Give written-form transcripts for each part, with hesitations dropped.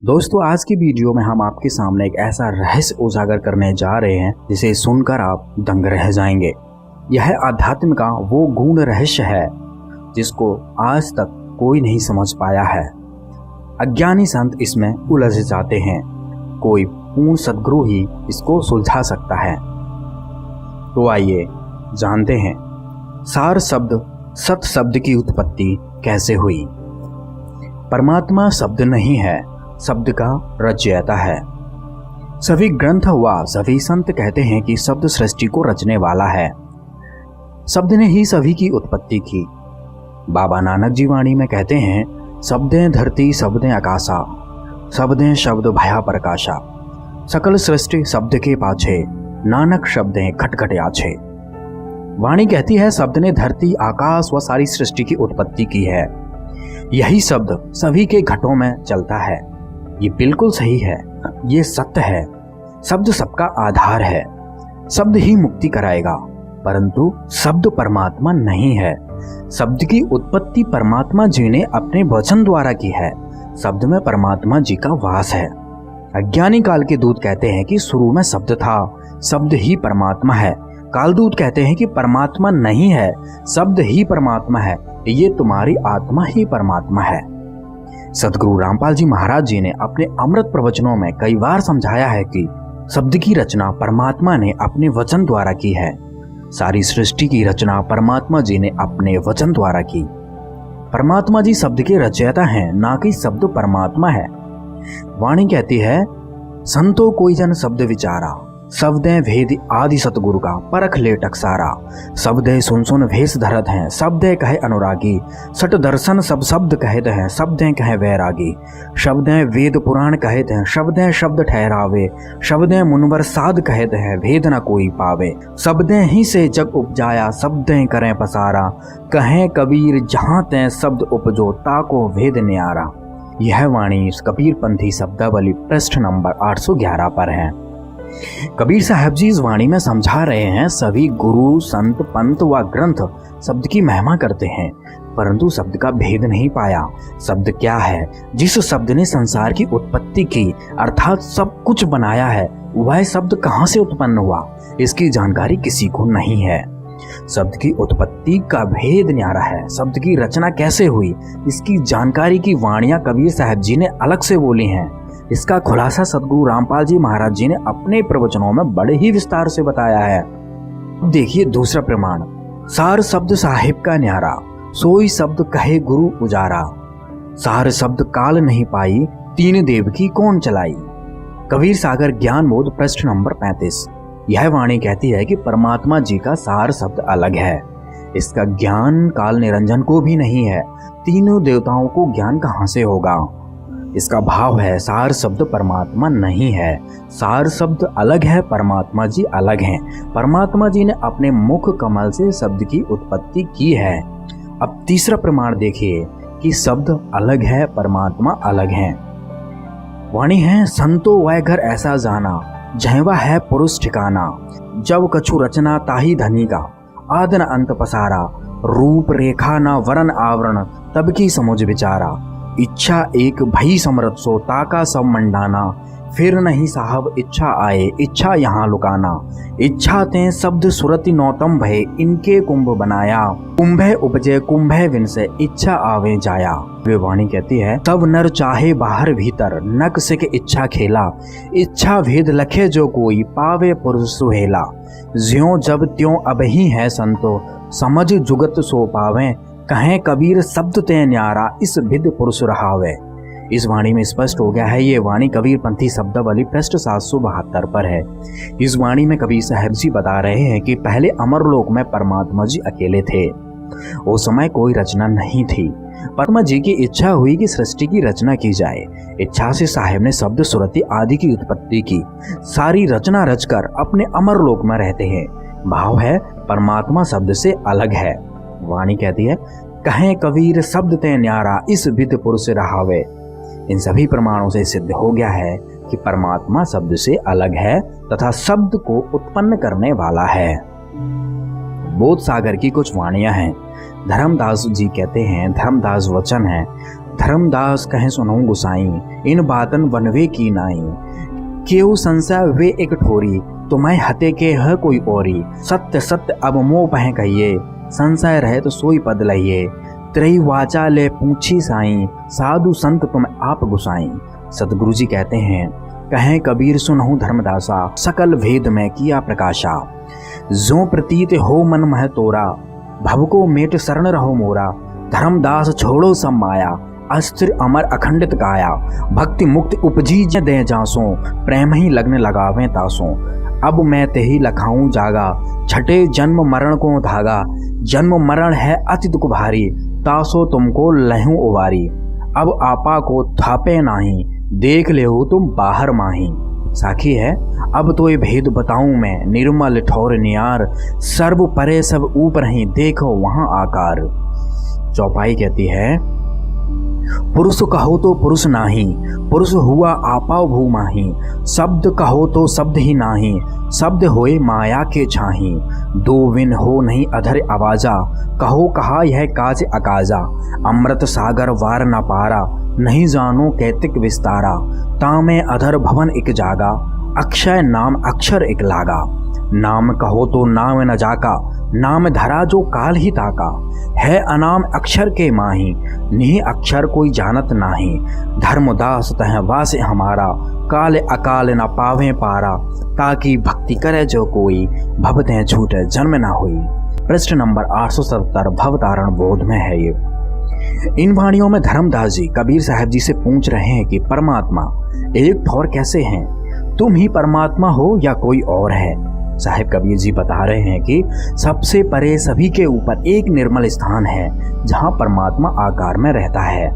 दोस्तों, आज की वीडियो में हम आपके सामने एक ऐसा रहस्य उजागर करने जा रहे हैं जिसे सुनकर आप दंग रह जाएंगे। यह आध्यात्म का वो गूढ़ रहस्य है जिसको आज तक कोई नहीं समझ पाया है। अज्ञानी संत इसमें उलझ जाते हैं, कोई पूर्ण सद्गुरु ही इसको सुलझा सकता है। तो आइए जानते हैं सार शब्द सत शब्द की उत्पत्ति कैसे हुई। परमात्मा शब्द नहीं है, शब्द का रचयिता है। सभी ग्रंथ व सभी संत कहते हैं कि शब्द सृष्टि को रचने वाला है। शब्द ने ही सभी की उत्पत्ति की। बाबा नानक जी वाणी में कहते हैं, शब्दें धरती शब्दें आकाशा, शब्दें शब्द भया प्रकाशा, सकल सृष्टि शब्द के पाछे, नानक शब्दें खटखट आछे। वाणी कहती है शब्द ने धरती आकाश व सारी सृष्टि की उत्पत्ति की है। यही शब्द सभी के घटों में चलता है। ये बिल्कुल सही है, ये सत्य है। शब्द सबका आधार है, शब्द ही मुक्ति कराएगा, परंतु शब्द परमात्मा नहीं है। शब्द की उत्पत्ति परमात्मा जी ने अपने वचन द्वारा की है। शब्द में परमात्मा जी का वास है। अज्ञानी काल के दूत कहते हैं कि शुरू में शब्द था, शब्द ही परमात्मा है। कालदूत कहते हैं कि परमात्मा नहीं है, शब्द ही परमात्मा है, ये तुम्हारी आत्मा ही परमात्मा है। सदगुरु रामपाल जी महाराज जी ने अपने अमृत प्रवचनों में कई बार समझाया है कि शब्द की रचना परमात्मा ने अपने वचन द्वारा की है। सारी सृष्टि की रचना परमात्मा जी ने अपने वचन द्वारा की। परमात्मा जी शब्द के रचयिता हैं, ना कि शब्द परमात्मा है। वाणी कहती है, संतो कोई जन शब्द विचारा, शब्दें भेद आदि सतगुरु का परख ले टकसारा। शब्दें सुन सुन भेष धरत हैं, शब्दें कहे अनुरागी, सट दर्शन सब शब्द कहते हैं, शब्दें कहे वैरागी। शब्दें वेद पुराण कहते हैं, शब्दें शब्द ठहरावे, शब्दें मुनवर साध कहते हैं, भेद न कोई पावे। शब्दें ही से जग उपजाया, शब्दें करें पसारा, कहें कबीर जहाँ तें शब्द उपजो, ताको भेद न्यारा। यह वाणी कबीरपंथी शब्दावली पृष्ठ नंबर 811 पर है। कबीर साहब जी इस वाणी में समझा रहे हैं, सभी गुरु संत पंत व ग्रंथ शब्द की महिमा करते हैं, परंतु शब्द का भेद नहीं पाया। शब्द क्या है? जिस शब्द ने संसार की उत्पत्ति की, अर्थात सब कुछ बनाया है, वह शब्द कहाँ से उत्पन्न हुआ, इसकी जानकारी किसी को नहीं है। शब्द की उत्पत्ति का भेद न्यारा है। शब्द की रचना कैसे हुई, इसकी जानकारी की वाणियां कबीर साहब जी ने अलग से बोली हैं। इसका खुलासा सदगुरु रामपाल जी महाराज जी ने अपने प्रवचनों में बड़े ही विस्तार से बताया है। अब देखिए दूसरा प्रमाण, सार शब्द साहिब का न्यारा, सोई शब्द कहे गुरु उजारा। सार शब्द काल नहीं पाई, तीन देव की कौन चलाई। कबीर सागर ज्ञान बोध पृष्ठ नंबर 35। यह वाणी कहती है कि परमात्मा जी का सार शब्द अलग है। इसका ज्ञान काल निरंजन को भी नहीं है। तीनों देवताओं को ज्ञान कहाँ से होगा। इसका भाव है, सार शब्द परमात्मा नहीं है। सार शब्द अलग है, परमात्मा जी अलग हैं। परमात्मा जी ने अपने मुख कमल से शब्द की उत्पत्ति की है। अब तीसरा प्रमाण देखिए कि शब्द अलग है, परमात्मा अलग है। वाणी है, संतो वह घर ऐसा जाना, जहवा है पुरुष ठिकाना। जब कछु रचना ताही धनी का, आदन अंत पसारा। रूप रेखा न वरण आवरण, तब की समुझ विचारा। इच्छा एक भई समरत सो, ताका सब मंडाना। फिर नहीं साहब इच्छा आए, इच्छा यहाँ लुकाना। इच्छा ते शब्द सुरति नौतम भय, इनके कुंभ बनाया। कुंभे उपजे कुंभे विनसे, इच्छा आवे जाया। वे वाणी कहती है, सब नर चाहे बाहर भीतर, नक से के इच्छा खेला। इच्छा भेद लखे जो कोई, पावे पुरुष सुहेला। ज्यों जब त्यों अब ही है संतो, समझ जुगत सो पावे। कहें कबीर शब्द ते न्यारा, इस विद पुरुष रहावे। इस वाणी में स्पष्ट हो गया है, ये वाणी कबीरपंथी शब्दावली पृष्ठ 772 पर है। इस वाणी में कबीर साहब जी बता रहे हैं कि पहले अमरलोक में परमात्मा जी अकेले थे। उस समय कोई रचना नहीं थी। परमात्मा जी की इच्छा हुई कि सृष्टि की रचना की जाए। इच्छा से साहेब ने शब्द सुरति आदि की उत्पत्ति की। सारी रचना रचकर अपने अमरलोक में रहते हैं। भाव है, परमात्मा शब्द से अलग है। वाणी कहती है, कहें कबीर शब्द ते न्यारा, इस विद पुरुष रहावे। इन सभी प्रमाणों से सिद्ध हो गया है कि परमात्मा शब्द से अलग है तथा शब्द को उत्पन्न करने वाला है। बोध सागर की कुछ वाणियां हैं। धर्मदास जी कहते हैं, धर्मदास वचन है, धर्मदास कहे सुनो गुसाई, इन बातन बनवे की नाई। केहू संशय वे एक ठोरी, तुम्हें हते के है कोई औरी। सत्य सत्य अब मोह पह कहिए, संशय रहे तो सोई पद लहिए। त्रयी वाचा ले पूछी साई, साधु संत तुम आप गुसाई। सतगुरु जी कहते हैं, कहें कबीर सुनहु धर्मदासा, सकल भेद में किया प्रकाशा। जो प्रतीत हो मन मह तोरा, भव को मेट शरण रहो मोरा। धर्मदास छोड़ो सब माया, अस्थिर अमर अखंडित काया। भक्ति मुक्ति उपजी दे जासों, प्रेम ही लगने लगावे तासों। अब मैं तेही लखाऊं जागा, छठे जन्म मरण को धागा। जन्म मरण है अति दुख भारी, तासो तुमको लहूं उबारी। अब आपा को थापे नाही, देख ले हो तुम बाहर माही। साखी है अब तो ये भेद बताऊं मैं, निर्मल ठौर नियार। सर्व परे सब ऊपर ही, देखो वहां आकार। चौपाई कहती है, पुरुष कहो तो पुरुष नाही, पुरुष हुआ आपा भू माही। शब्द कहो तो शब्द ही नाही, शब्द होए माया के छाही। दो विन हो नहीं अधर आवाजा, कहो कहा यह काज अकाजा। अमृत सागर वार न पारा, नहीं जानो कैतिक विस्तारा। तामे अधर भवन एक जागा, अक्षय नाम अक्षर एक लागा। नाम कहो तो नाम न जाका, नाम धरा जो काल ही ताका। है अनाम अक्षर के माही, निह अक्षर कोई जानत नाही। धर्मदास तह वास हमारा, काल अकाल न पावे पारा। ताकि भक्ति करे जो कोई, भव तह छूटे जन्म न हुई। पृष्ठ नंबर 870 भवतारण बोध में है ये। इन वाणियों में धर्मदास जी कबीर साहब जी से पूछ रहे हैं कि परमात्मा एक ठौर कैसे हैं, तुम ही परमात्मा हो या कोई और है। साहिब कबीर जी बता रहे हैं कि सबसे परे सभी के ऊपर एक निर्मल स्थान है, जहां परमात्मा आकार में रहता है।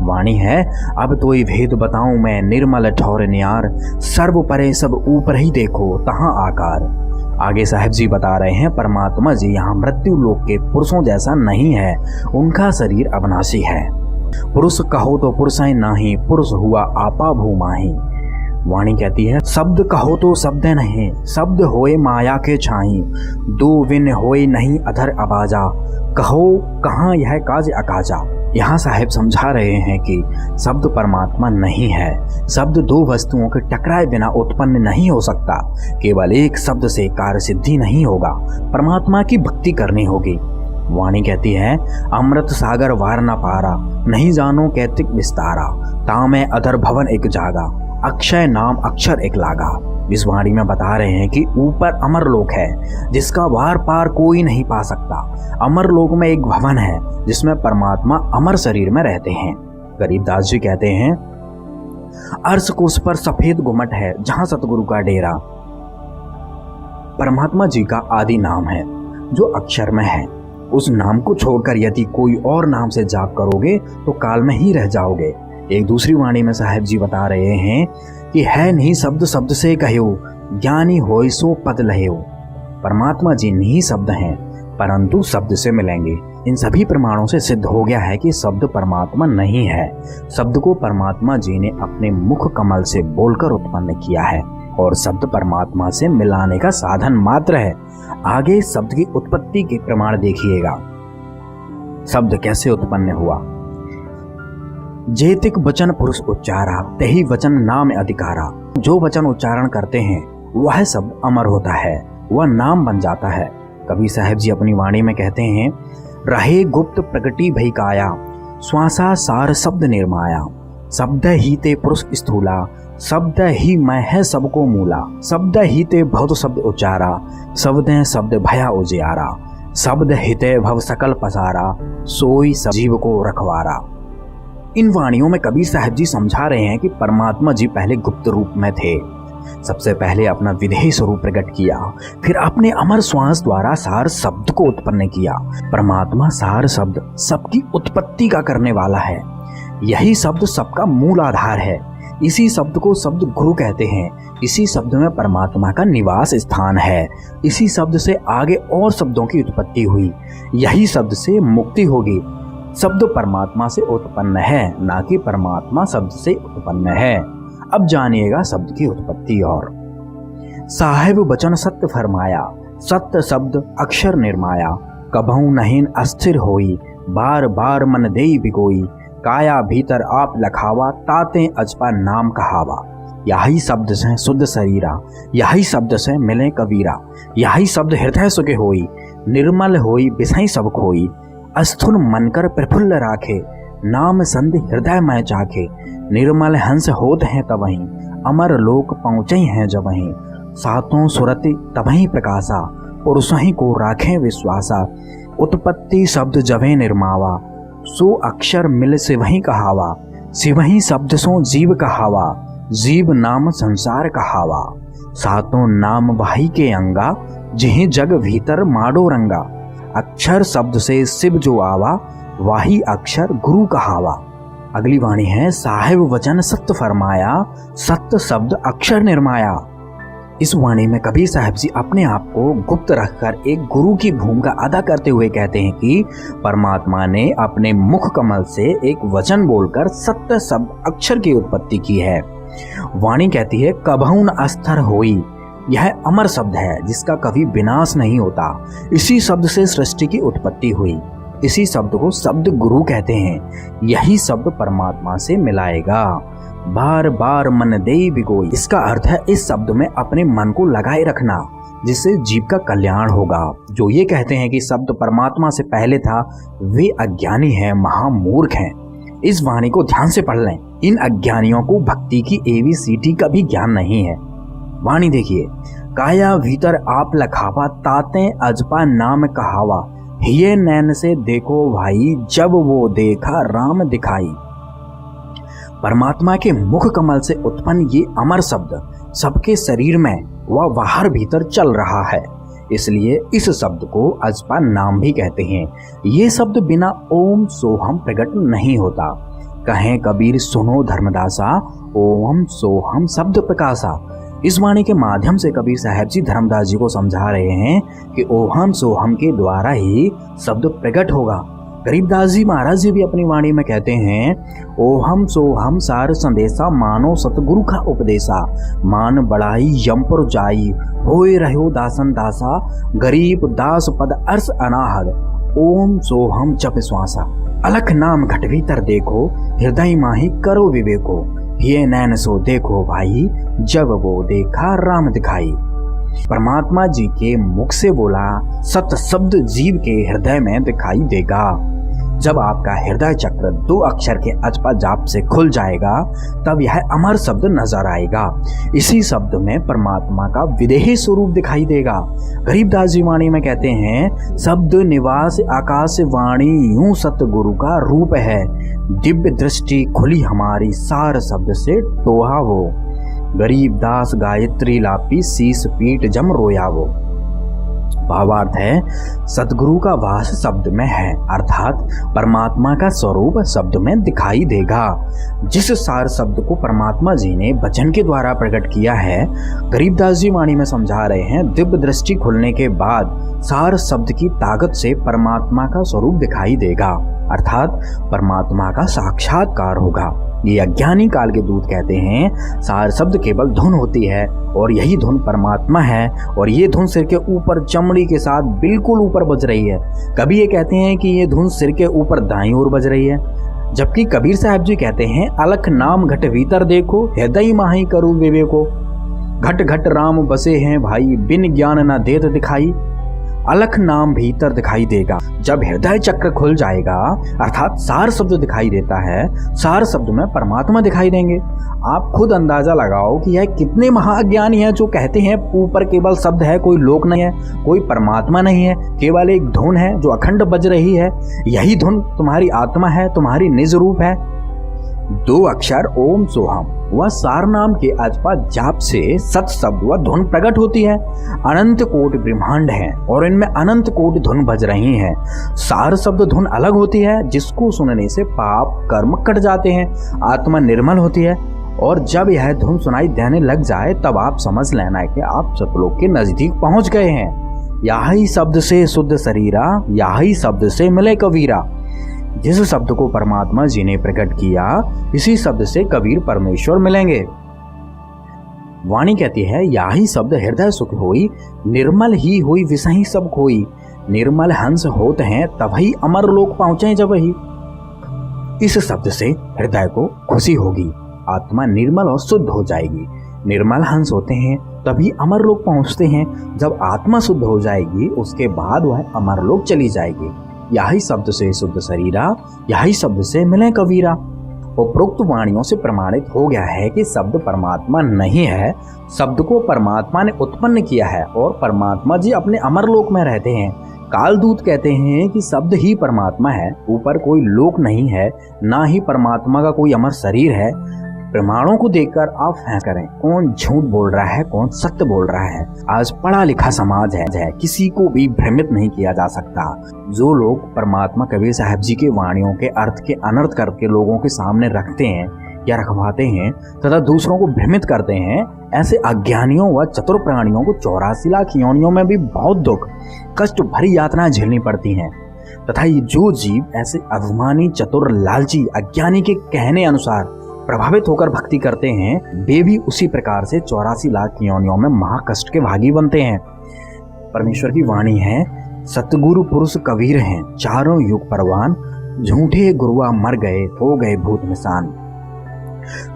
वाणी है, अब तो ये भेद बताऊं मैं, निर्मल ठौर नियार। सर्व परे सब ऊपर ही देखो तहां आकार। आगे साहिब जी बता रहे हैं, परमात्मा जी यहाँ मृत्यु लोक के पुरुषों जैसा नहीं है, उनका शरीर अविनाशी है। पुरुष कहो तो पुरुष ही नाही, पुरुष हुआ आपा भू माही। वाणी कहती है, शब्द कहो तो शब्द नहीं, शब्द होए माया के छाई। दो विन होए नहीं अधर आवाजा, कहो कहाँ यह काज अकाजा। यहाँ साहिब समझा रहे हैं कि शब्द परमात्मा नहीं है। शब्द दो वस्तुओं के टकराए बिना उत्पन्न नहीं हो सकता। केवल एक शब्द से कार्य सिद्धि नहीं होगा, परमात्मा की भक्ति करनी होगी। वाणी कहती है, अमृत सागर वार न पारा, नहीं जानो कैतिक विस्तारा। तामे अधर भवन एक जागा, अक्षय नाम अक्षर एक लागा। इस वाणी में बता रहे हैं कि ऊपर अमर लोक है, जिसका वार पार कोई नहीं पा सकता। अमर लोक में एक भवन है, जिसमें परमात्मा अमर शरीर में रहते हैं। गरीबदास जी कहते हैं, अर्श कोश पर सफेद गुमट है, जहां सतगुरु का डेरा। परमात्मा जी का आदि नाम है, जो अक्षर में है। उस नाम को छोड़कर यदि कोई और नाम से जाप करोगे तो काल में ही रह जाओगे। एक दूसरी वाणी में साहिब जी बता रहे हैं कि है नहीं शब्द शब्द से कहो, ज्ञानी होय सो पद लहेओ। परमात्मा जी नहीं शब्द हैं, परंतु शब्द से मिलेंगे। इन सभी प्रमाणों से सिद्ध हो गया है कि शब्द परमात्मा नहीं है। शब्द को परमात्मा जी ने अपने मुख कमल से बोलकर उत्पन्न किया है और शब्द परमात्मा से मिलाने का साधन मात्र है। आगे शब्द की उत्पत्ति के प्रमाण देखिएगा। शब्द कैसे उत्पन्न हुआ। जेतिक वचन पुरुष उच्चारा, तही वचन नाम अधिकारा। जो वचन उच्चारण करते हैं वह शब्द अमर होता है, वह नाम बन जाता है। कबीर साहब जी अपनी वाणी में कहते हैं, रहे गुप्त प्रगति भई काया, श्वासा सार शब्द निर्माया। शब्द ही ते पुरुष स्थूला, शब्द ही मैं है सबको मूला। शब्द ही ते बहुत शब्द उच्चारा, शब्द शब्द भया उजियारा। शब्द हिते भव सकल पसारा, सोई जीव को रखवारा। इन वाणियों में कबीर साहब जी समझा रहे हैं कि परमात्मा जी पहले गुप्त रूप में थे। सबसे पहले अपना विधेय स्वरूप प्रकट किया, फिर अपने अमर श्वास द्वारा सार शब्द को उत्पन्न किया। परमात्मा सार शब्द सबकी उत्पत्ति का करने वाला है। यही शब्द सबका मूल आधार है। इसी शब्द को शब्द गुरु कहते हैं। इसी शब्द में परमात्मा का निवास स्थान है। इसी शब्द से आगे और शब्दों की उत्पत्ति हुई। यही शब्द से मुक्ति होगी। शब्द परमात्मा से उत्पन्न है, ना कि परमात्मा शब्द से उत्पन्न है। अब जानिएगा शब्द की उत्पत्ति। और साहेब वचन सत्य फरमाया, सत्य शब्द अक्षर निर्माया। कबहू नहीं अस्थिर होई, बार बार मन देई बिगोई। काया भीतर आप लखावा, ताते अजपा नाम कहावा। यही शब्द से शुद्ध शरीरा, यही शब्द से मिले कबीरा। यही शब्द हृदय सुखे होई, निर्मल होई बिसई सब खोई। अस्थुन मनकर प्रफुल्ल राखे, नाम संधि हृदय में चाखे। निर्मल हंस होत हैं तबहीं, अमर लोक पहुँचे हैं जबहीं। सातों सुरति तबहीं प्रकाशा, पुरुषहि को राखें विश्वासा। उत्पत्ति शब्द जबे निर्मावा, सो अक्षर मिल से वही कहावा। सिवही शब्द सो जीव कहावा, जीव नाम संसार कहावा। सातों नाम वाही के अंगा, जिहि जग भीतर माडो रंगा। अक्षर शब्द से शिव जो आवा, वाही अक्षर गुरु कहावा। अगली वाणी है, साहिब वचन सत्य फरमाया, सत्य शब्द अक्षर निर्माया। इस वाणी में कबीर साहब जी अपने आप को गुप्त रखकर एक गुरु की भूमिका अदा करते हुए कहते हैं कि परमात्मा ने अपने मुख कमल से एक वचन बोलकर सत्य शब्द अक्षर की उत्पत्ति की है। वाणी कहती है, कबहु न अस्थिर होई। यह अमर शब्द है जिसका कभी विनाश नहीं होता। इसी शब्द से सृष्टि की उत्पत्ति हुई। इसी शब्द को शब्द गुरु कहते हैं। यही शब्द परमात्मा से मिलाएगा। बार बार मन देई बिगोई। इसका अर्थ है इस शब्द में अपने मन को लगाए रखना, जिससे जीव का कल्याण होगा। जो ये कहते हैं कि शब्द परमात्मा से पहले था, वे अज्ञानी हैं, महामूर्ख हैं। इस वाणी को ध्यान से पढ़ लें। इन अज्ञानियों को भक्ति की ABCD का भी ज्ञान नहीं है। वाणी देखिए, काया भीतर आप लखावा, ताते अजपा नाम कहावा। हिये नैन से देखो भाई, जब वो देखा राम दिखाई। परमात्मा के मुख कमल से उत्पन्न ये अमर शब्द सबके शरीर में व बाहर भीतर चल रहा है, इसलिए इस शब्द को अजपा नाम भी कहते हैं। ये शब्द बिना ओम सोहम प्रकट नहीं होता। कहें कबीर सुनो धर्मदासा, ओम सोहम शब्द प्रकाशा। इस वाणी के माध्यम से कबीर साहब जी धर्मदास जी को समझा रहे हैं कि ओहम सोहम के द्वारा ही शब्द प्रकट होगा। गरीबदास जी महाराज जी भी अपनी वाणी में कहते हैं, ओहम सोहम सार संदेशा, मानो सतगुरु का उपदेशा। मान बढ़ाई यमपुर जाई, होए रहो दासन दासा। गरीब दास पद अर्स अनाहद, ओम सोहम जप श्वासा। अलख नाम घट भीतर देखो, हृदय माही करो विवेको। ये नैन सो देखो भाई, जब वो देखा राम दिखाई। परमात्मा जी के मुख से बोला सत्य शब्द जीव के हृदय में दिखाई देगा। जब आपका हृदय चक्र 2 अक्षर के अजपा जाप से खुल जाएगा, तब यह अमर शब्द नजर आएगा। इसी शब्द में परमात्मा का विदेही स्वरूप दिखाई देगा। गरीबदास जी वाणी में कहते हैं, शब्द निवास आकाश वाणी, यूं सतगुरु का रूप है। दिव्य दृष्टि खुली हमारी, सार शब्द से टोहा वो। गरीबदास गायत्री लापी, शीस पीठ जम रोया वो। भावार्थ है, सतगुरु का वास शब्द में है, अर्थात परमात्मा का स्वरूप शब्द में दिखाई देगा। जिस सार शब्द को परमात्मा जी ने वचन के द्वारा प्रकट किया है, गरीबदास जी वाणी में समझा रहे हैं, दिव्य दृष्टि खुलने के बाद सार शब्द की ताकत से परमात्मा का स्वरूप दिखाई देगा, अर्थात परमात्मा का साक्षात्कार होगा। ये अज्ञानी काल के दूत कहते हैं, सार शब्द केवल धुन होती है और यही धुन परमात्मा है, और ये धुन सिर के ऊपर चमड़ी के साथ बिल्कुल ऊपर बज रही है। कभी ये कहते हैं कि ये धुन सिर के ऊपर दाईं ओर बज रही है, जबकि कबीर साहब जी कहते हैं, अलख नाम घट भीतर देखो, हृदय माही करूँ विवेको। घट घट राम बसे हैं भाई, बिन ज्ञान न देत दिखाई। अलख नाम भीतर दिखाई देगा। जब हृदय चक्र खुल जाएगा, अर्थात सार शब्द दिखाई देता है, सार शब्द में परमात्मा दिखाई देंगे। आप खुद अंदाजा लगाओ कि यह कितने महाअज्ञानी हैं जो कहते हैं ऊपर केवल शब्द है, कोई लोक नहीं है, कोई परमात्मा नहीं है, केवल एक धुन है जो अखंड बज रही है। यही धुन तुम्हारी आत्मा है, तुम्हारी निज रूप है। 2 अक्षर ओम सोहम वह सार नाम के अजपा जाप से सत शब्द व धुन प्रकट होती है। अनंत कोटि ब्रह्मांड है और इनमें अनंत कोटि धुन बज रही हैं। सार शब्द धुन अलग होती है, जिसको सुनने से पाप कर्म कट जाते हैं, आत्मा निर्मल होती है। और जब यह धुन सुनाई देने लग जाए, तब आप समझ लेना कि आप सतलोक के नजदीक पहुंच गए हैं। यही शब्द से शुद्ध शरीरा, यही शब्द से मिले कबीरा। जिस शब्द को परमात्मा जी ने प्रकट किया, इसी शब्द से कबीर परमेश्वर मिलेंगे। वाणी कहती है, यही शब्द हृदय सुख होई, निर्मल ही होई विषही सब खोई। निर्मल हंस होत हैं, तभी अमर लोक पहुंचे जब ही। इस शब्द से हृदय को खुशी होगी, आत्मा निर्मल और शुद्ध हो जाएगी। निर्मल हंस होते हैं तभी अमरलोक पहुंचते हैं। जब आत्मा शुद्ध हो जाएगी उसके बाद वह अमरलोक चली जाएगी। यही शब्द से शुद्ध शरीरा, यही शब्द से मिले कबीरा। उपरोक्त वाणियों से प्रमाणित हो गया है कि शब्द परमात्मा नहीं है, शब्द को परमात्मा ने उत्पन्न किया है और परमात्मा जी अपने अमरलोक में रहते हैं। कालदूत कहते हैं कि शब्द ही परमात्मा है, ऊपर कोई लोक नहीं है, ना ही परमात्मा का कोई अमर शरीर है। प्रमाणों को देखकर आप फैसला करें कौन झूठ बोल रहा है, कौन सत्य बोल रहा है। आज पढ़ा लिखा समाज है, किसी को भी भ्रमित नहीं किया जा सकता। जो लोग परमात्मा कबीर साहब जी के वाणियों के अर्थ के अनर्थ करके लोगों के सामने रखते हैं या रखवाते हैं तथा दूसरों को भ्रमित करते हैं, ऐसे अज्ञानियों व चतुर प्राणियों को 84 लाख योनियों में भी बहुत दुख कष्ट भरी यातनाएं झेलनी पड़ती हैं। तथा ये जो जीव ऐसे अभिमानी, चतुर, लालची, अज्ञानी के कहने अनुसार प्रभावित होकर भक्ति करते हैं, वे भी उसी प्रकार से 84 लाख योनियों में महाकष्ट के भागी बनते हैं। परमेश्वर की वाणी है, सतगुरु पुरुष कबीर हैं, चारों युग परवान, झूठे गुरुआ मर गए, हो गए भूत निशान।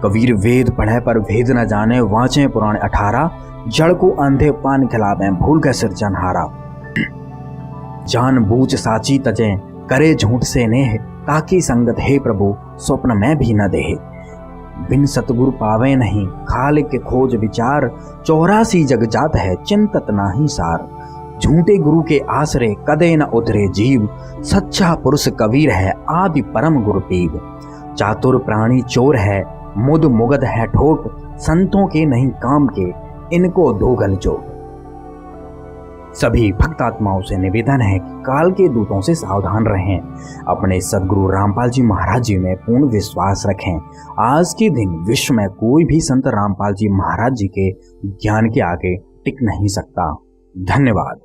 कबीर वेद पढ़े पर भेद न जाने, वांचे पुराण 18, जड़ को अंधे पान खिलावे, भूल गए सिरजनहारा। जान बूझ साची तजे, करे झूठ से नेह, ताकि संगत हे प्रभु स्वप्न में भी न देह। बिन सतगुरु पावे नहीं, खालिक के खोज विचार, 84 जग जात है, चिंतत नाही सार। झूठे गुरु के आसरे, कदे न उतरे जीव, सच्चा पुरुष कबीर है, आदि परम गुरु पीव। चातुर प्राणी चोर है, मुद मुगद है ठोट, संतों के नहीं काम के, इनको दो गल चोट। सभी भक्त आत्माओं से निवेदन है कि काल के दूतों से सावधान रहें, अपने सदगुरु रामपाल जी महाराज जी में पूर्ण विश्वास रखें। आज के दिन विश्व में कोई भी संत रामपाल जी महाराज जी के ज्ञान के आगे टिक नहीं सकता। धन्यवाद।